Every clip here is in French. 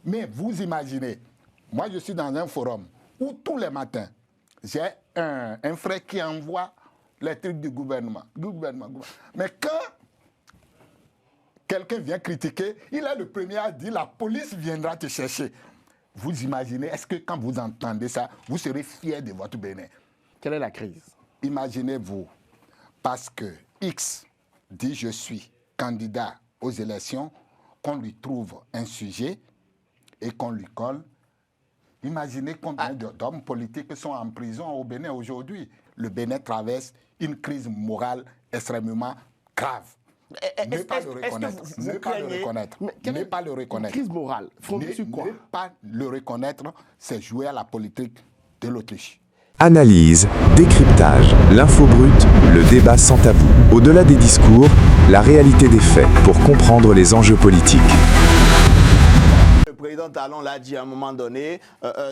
Mais vous imaginez, moi je suis dans un forum où tous les matins, j'ai un frère qui envoie les trucs du gouvernement. Mais quand quelqu'un vient critiquer, il est le premier à dire la police viendra te chercher. Vous imaginez, est-ce que quand vous entendez ça, vous serez fier de votre Bénin? Quelle est la crise? Imaginez-vous, parce que X dit je suis candidat aux élections, qu'on lui trouve un sujet et qu'on lui colle. Imaginez combien d'hommes politiques sont en prison au Bénin aujourd'hui. Le Bénin traverse une crise morale extrêmement grave. Ne pas le reconnaître. Ne pas le reconnaître. Ne pas le reconnaître. Crise morale. Fondée sur quoi? Ne pas le reconnaître, c'est jouer à la politique de l'Autriche. Analyse, décryptage, l'info brute, le débat sans tabou. Au-delà des discours, la réalité des faits pour comprendre les enjeux politiques. Le président Talon l'a dit à un moment donné,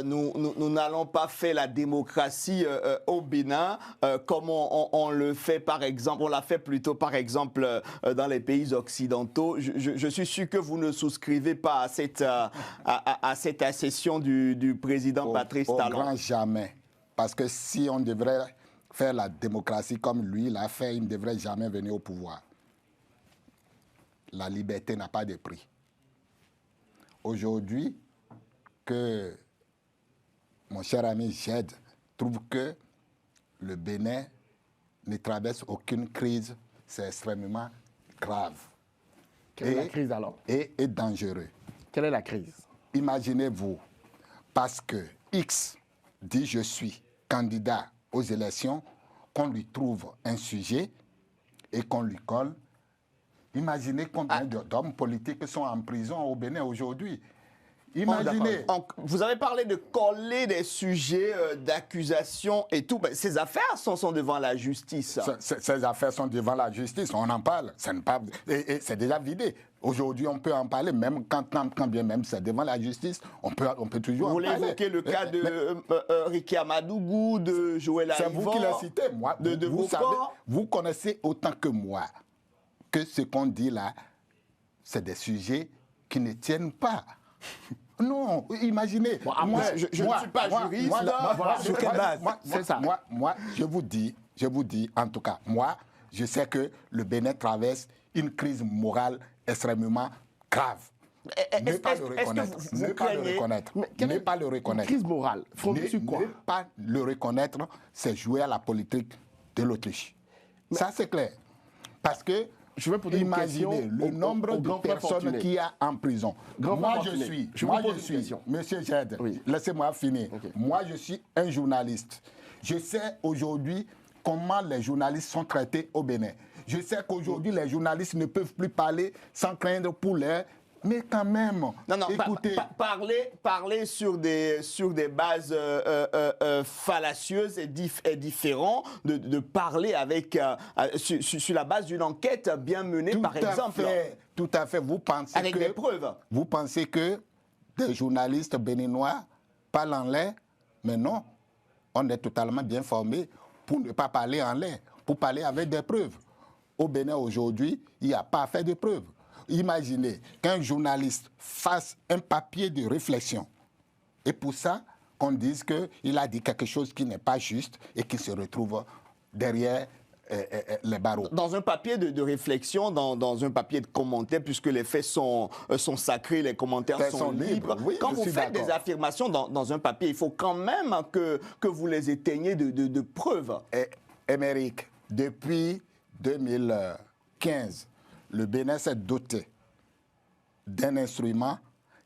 nous n'allons pas faire la démocratie au Bénin comme on le fait par exemple, on l'a fait plutôt par exemple dans les pays occidentaux. Je suis sûr que vous ne souscrivez pas à cette accession du président Patrice Talon. Au grand jamais. Parce que si on devrait faire la démocratie comme lui l'a fait, il ne devrait jamais venir au pouvoir. La liberté n'a pas de prix. Aujourd'hui, que mon cher ami Jed trouve que le Bénin ne traverse aucune crise, c'est extrêmement grave. Quelle est la crise alors? Et dangereux. Quelle est la crise? Imaginez-vous, parce que X dit je suis candidat aux élections, qu'on lui trouve un sujet et qu'on lui colle. Imaginez combien d'hommes politiques sont en prison au Bénin aujourd'hui. Imaginez. Vous avez parlé de coller des sujets d'accusation et tout. Ben, ces affaires sont devant la justice. Ces affaires sont devant la justice, on en parle. Et c'est déjà vidé. Aujourd'hui, on peut en parler, même quand bien même c'est devant la justice, on peut toujours en parler. Vous voulez évoquer le cas de Ricky Amadougou, de Joël Aïvor, c'est vous qui l'avez cité. Moi, vous connaissez autant que moi que ce qu'on dit là, c'est des sujets qui ne tiennent pas. Non, imaginez. Bon, après, je ne suis pas juriste. Sur quelle base? C'est ça. Moi, je vous dis, en tout cas, moi, je sais que le Bénin traverse une crise morale extrêmement grave. Ne pas le reconnaître. Ne pas le reconnaître. Ne pas le reconnaître. Une crise morale. Fondée sur quoi? Ne pas le reconnaître, c'est jouer à la politique de l'Autriche. Ça, c'est clair. Parce que je vais poser une question le nombre de personnes qu'il y a en prison. Moi, je suis, Monsieur Jed, laissez-moi finir. Okay. Moi, je suis un journaliste. Je sais aujourd'hui comment les journalistes sont traités au Bénin. Je sais qu'aujourd'hui, les journalistes ne peuvent plus parler sans craindre pour l'air. Mais quand même, écoutez... Parler sur des bases fallacieuses est différent de parler sur la base d'une enquête bien menée, par exemple. Tout à fait. Vous pensez avec des preuves. Vous pensez que des journalistes béninois parlent en l'air? Mais non, on est totalement bien formés pour ne pas parler en l'air, pour parler avec des preuves. Au Bénin aujourd'hui, il n'y a pas à faire de preuves. Imaginez qu'un journaliste fasse un papier de réflexion et pour ça qu'on dise qu'il a dit quelque chose qui n'est pas juste et qu'il se retrouve derrière les barreaux. Dans un papier de réflexion, dans un papier de commentaires, puisque les faits sont sacrés, les commentaires sont libres. Oui, quand vous faites des affirmations dans un papier, il faut quand même que vous les éteigniez de preuves. Émeric, depuis 2015, le Bénin s'est doté d'un instrument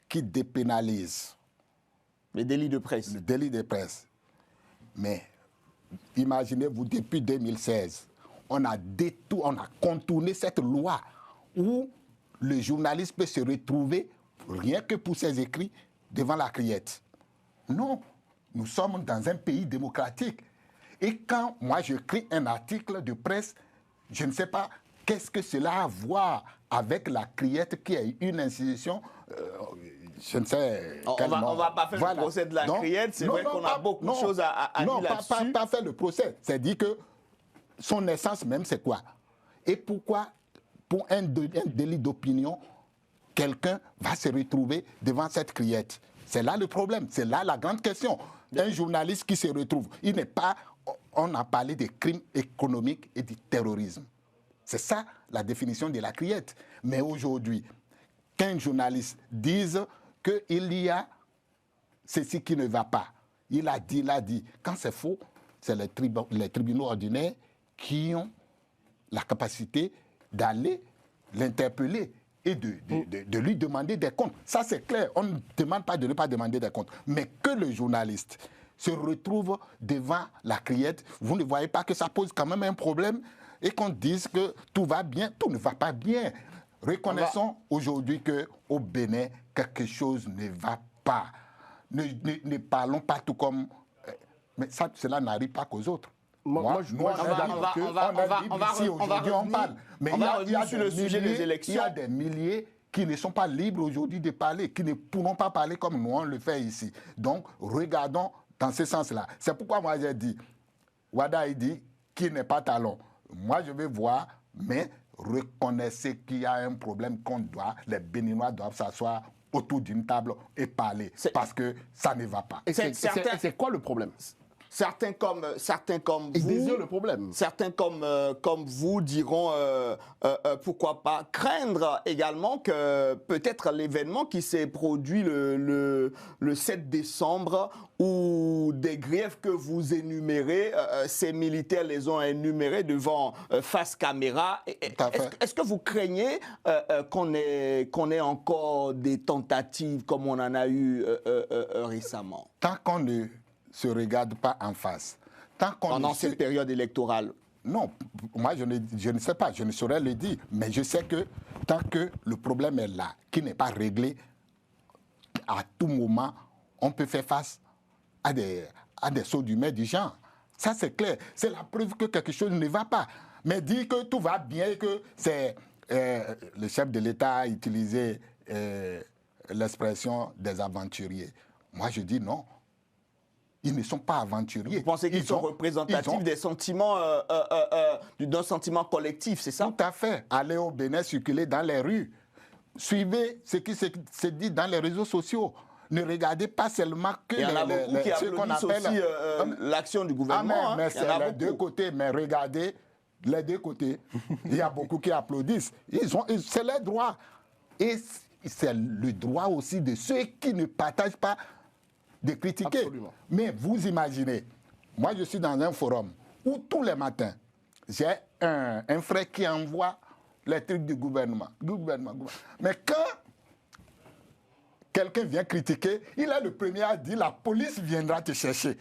qui dépénalise les délits de presse. Le délit de presse. Mais imaginez-vous, depuis 2016, on a contourné cette loi où le journaliste peut se retrouver, rien que pour ses écrits, devant la criette. Non, nous sommes dans un pays démocratique. Et quand moi j'écris un article de presse, je ne sais pas qu'est-ce que cela a à voir avec la criette qui est une institution, je ne sais. On ne va pas faire le procès de la criette, c'est vrai qu'on a beaucoup de choses à dire là-dessus. Non, pas faire le procès, c'est dire que son essence même c'est quoi? Et pourquoi, pour un délit d'opinion, quelqu'un va se retrouver devant cette criette. C'est là le problème, c'est là la grande question. Un journaliste qui se retrouve, il n'est pas... On a parlé des crimes économiques et du terrorisme. C'est ça la définition de la criette. Mais aujourd'hui, qu'un journaliste dise qu'il y a ceci qui ne va pas, il a dit. Quand c'est faux, c'est les tribunaux ordinaires qui ont la capacité d'aller l'interpeller et de lui demander des comptes. Ça, c'est clair. On ne demande pas de ne pas demander des comptes. Mais que le journaliste se retrouve devant la criette, vous ne voyez pas que ça pose quand même un problème et qu'on dise que tout va bien, tout ne va pas bien. Reconnaissons aujourd'hui qu'au Bénin, quelque chose ne va pas. Ne parlons pas tout comme... Mais ça, cela n'arrive pas qu'aux autres. Moi, je suis d'accord on parle. Mais il y a sur le sujet des élections. Il y a des milliers qui ne sont pas libres aujourd'hui de parler, qui ne pourront pas parler comme nous on le fait ici. Donc, regardons dans ce sens-là. C'est pourquoi moi j'ai dit, Wada il dit, qui n'est pas talon. Moi je vais voir, mais reconnaissez qu'il y a un problème les Béninois doivent s'asseoir autour d'une table et parler, parce que ça ne va pas. Et c'est quoi le problème? Certains comme Ils vous, désirent le problème. Certains comme vous diront pourquoi pas craindre également que peut-être l'événement qui s'est produit le 7 décembre ou des griefs que vous énumérez, ces militaires les ont énumérés devant face caméra. Est-ce que vous craignez qu'on ait encore des tentatives comme on en a eu récemment? Tant qu'on ne se regarde pas en face. Pendant cette période électorale? Non, moi je ne sais pas, je ne saurais le dire, mais je sais que tant que le problème est là, qui n'est pas réglé, à tout moment, on peut faire face à des sauts d'humeur du genre. Ça c'est clair, c'est la preuve que quelque chose ne va pas. Mais dire que tout va bien et que c'est... le chef de l'État a utilisé l'expression des aventuriers. Moi je dis non. Ils ne sont pas aventuriers. Vous pensez qu'ils sont représentatifs des sentiments, d'un sentiment collectif, c'est ça? Tout à fait. Allez au Bénin, circuler dans les rues. Suivez ce qui se dit dans les réseaux sociaux. Ne regardez pas seulement que ce qu'on appelle aussi l'action du gouvernement. Mais c'est les deux côtés. Mais regardez les deux côtés. Il y a beaucoup qui applaudissent. C'est leur droit. Et c'est le droit aussi de ceux qui ne partagent pas de critiquer. Absolument. Mais vous imaginez, moi je suis dans un forum où tous les matins, j'ai un frère qui envoie les trucs du gouvernement. Mais quand quelqu'un vient critiquer, il est le premier à dire la police viendra te chercher.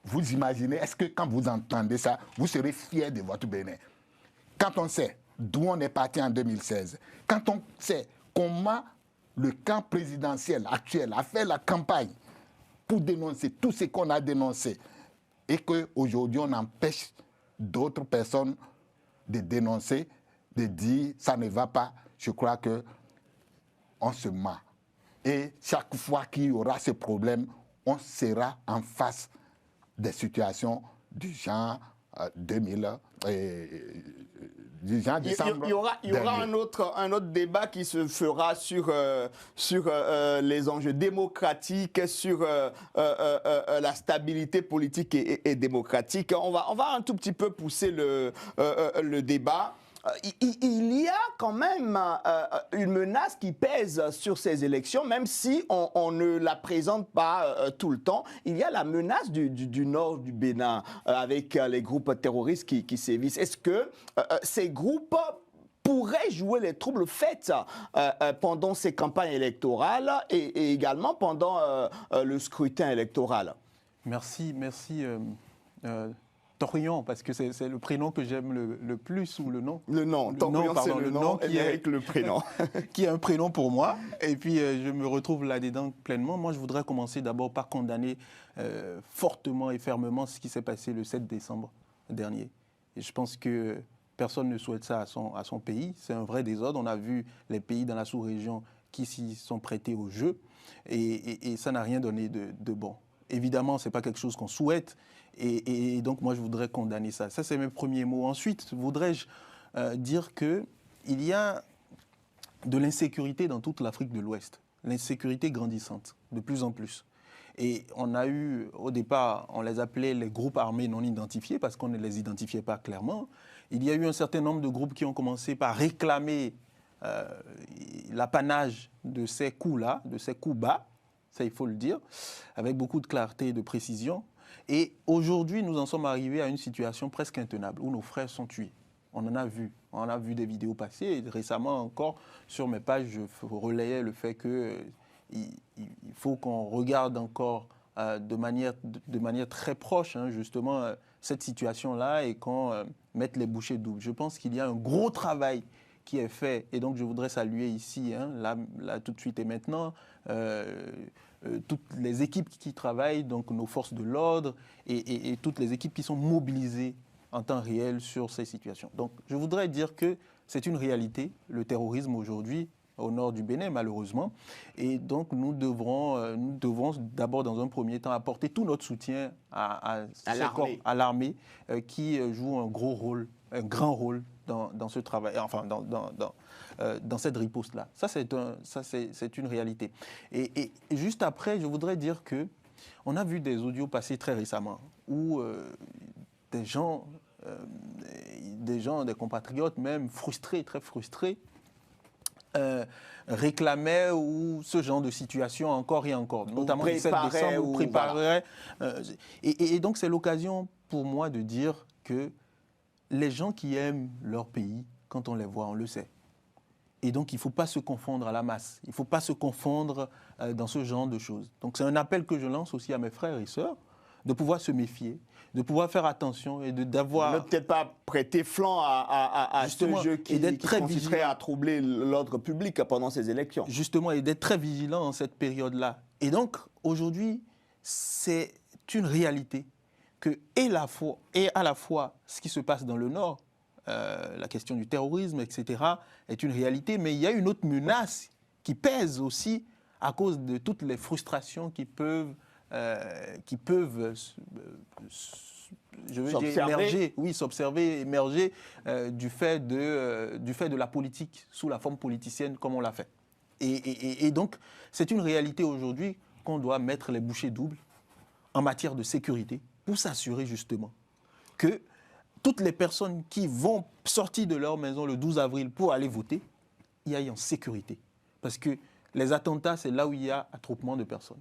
Vous imaginez, est-ce que quand vous entendez ça, vous serez fiers de votre Bénin? Quand on sait d'où on est parti en 2016, quand on sait comment le camp présidentiel actuel a fait la campagne pour dénoncer tout ce qu'on a dénoncé et qu'aujourd'hui on empêche d'autres personnes de dénoncer, de dire ça ne va pas, je crois qu'on se ment. Et chaque fois qu'il y aura ce problème, on sera en face des situations du genre 2000. Du genre décembre. Il y aura un autre débat qui se fera sur les enjeux démocratiques, sur la stabilité politique et démocratique. On va un tout petit peu pousser le débat. Il y a quand même une menace qui pèse sur ces élections, même si on ne la présente pas tout le temps. Il y a la menace du nord du Bénin avec les groupes terroristes qui sévissent. Est-ce que ces groupes pourraient jouer les troubles faits pendant ces campagnes électorales et également pendant le scrutin électoral? Merci. Torion, parce que c'est le prénom que j'aime le plus, ou le nom. Le nom, Torion, c'est le nom, et Eric le prénom. Qui est un prénom pour moi. Et puis, je me retrouve là-dedans pleinement. Moi, je voudrais commencer d'abord par condamner fortement et fermement ce qui s'est passé le 7 décembre dernier. Et je pense que personne ne souhaite ça à son pays. C'est un vrai désordre. On a vu les pays dans la sous-région qui s'y sont prêtés au jeu. Et ça n'a rien donné de bon. Évidemment, ce n'est pas quelque chose qu'on souhaite. Et donc, moi, je voudrais condamner ça. Ça, c'est mes premiers mots. Ensuite, voudrais-je dire qu'il y a de l'insécurité dans toute l'Afrique de l'Ouest. L'insécurité grandissante, de plus en plus. Et on a eu, au départ, on les appelait les groupes armés non identifiés parce qu'on ne les identifiait pas clairement. Il y a eu un certain nombre de groupes qui ont commencé par réclamer l'apanage de ces coups-là, de ces coups bas, ça il faut le dire, avec beaucoup de clarté et de précision. Et aujourd'hui, nous en sommes arrivés à une situation presque intenable où nos frères sont tués. On en a vu. On a vu des vidéos passer. Et récemment encore, sur mes pages, je relayais le fait qu'il faut qu'on regarde encore de manière très proche, hein, justement, cette situation-là et qu'on mette les bouchées doubles. Je pense qu'il y a un gros travail qui est fait. Et donc, je voudrais saluer ici, hein, là, tout de suite et maintenant, toutes les équipes qui travaillent, donc nos forces de l'ordre et toutes les équipes qui sont mobilisées en temps réel sur ces situations. Donc, je voudrais dire que c'est une réalité, le terrorisme aujourd'hui, au nord du Bénin, malheureusement. Et donc, nous devrons d'abord, dans un premier temps, apporter tout notre soutien à l'armée qui joue un grand rôle dans ce travail, enfin, dans cette riposte-là. Ça, c'est une réalité. Et juste après, je voudrais dire qu'on a vu des audios passer très récemment où des gens, des compatriotes même frustrés, très frustrés, réclamaient ou ce genre de situation encore et encore, notamment le 7 décembre, ou préparaient. Voilà. Et donc c'est l'occasion pour moi de dire que les gens qui aiment leur pays, quand on les voit, on le sait. Et donc il ne faut pas se confondre à la masse, il ne faut pas se confondre dans ce genre de choses. Donc c'est un appel que je lance aussi à mes frères et sœurs, de pouvoir se méfier, de pouvoir faire attention et d'avoir... Ne peut-être pas prêter flanc à ce jeu qui consisterait à troubler l'ordre public pendant ces élections. Justement, et d'être très vigilant en cette période-là. Et donc, aujourd'hui, c'est une réalité que, à la fois, ce qui se passe dans le Nord, la question du terrorisme, etc., est une réalité, mais il y a une autre menace qui pèse aussi à cause de toutes les frustrations qui peuvent émerger du fait de la politique sous la forme politicienne comme on l'a fait. Et donc, c'est une réalité aujourd'hui qu'on doit mettre les bouchées doubles en matière de sécurité pour s'assurer justement que toutes les personnes qui vont sortir de leur maison le 12 avril pour aller voter y aillent en sécurité. Parce que les attentats, c'est là où il y a attroupement de personnes.